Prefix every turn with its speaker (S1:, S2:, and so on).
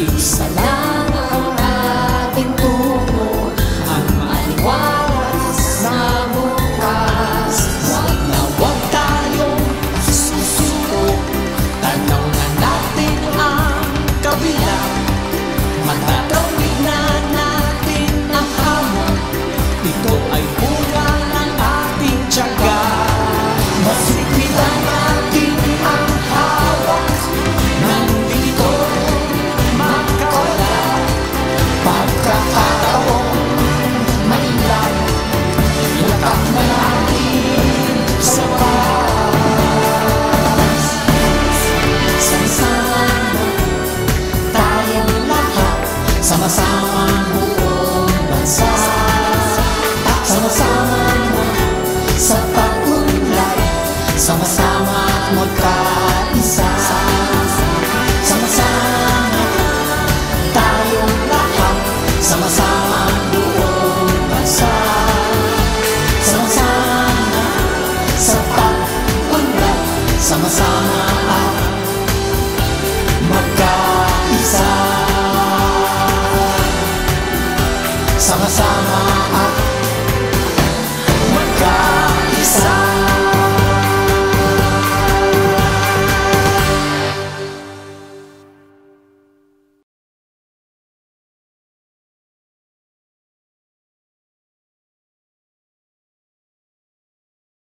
S1: Isa lang ang ating tungo, ang maliwalas na bukas. Huwag na huwag tayong susuko, tanaw na natin ang kabila. Matatawid na natin ang hamon, ito ay bunga ng ating tiyaga. Masigpitan natin ang hawak, nandito makawala. Pagkakataon may lang, yakap na natin sa wakas. Sama-sama tayong lahat, sama-sama buong bansa. Sama-sama sa pag-unlad, sama-sama magkaisa. Sama-sama tayong lahat, sama-sama buong bansa. Sama-sama sa pag-unlad, sama-sama magkaisa. Sama-sama at magkaisa.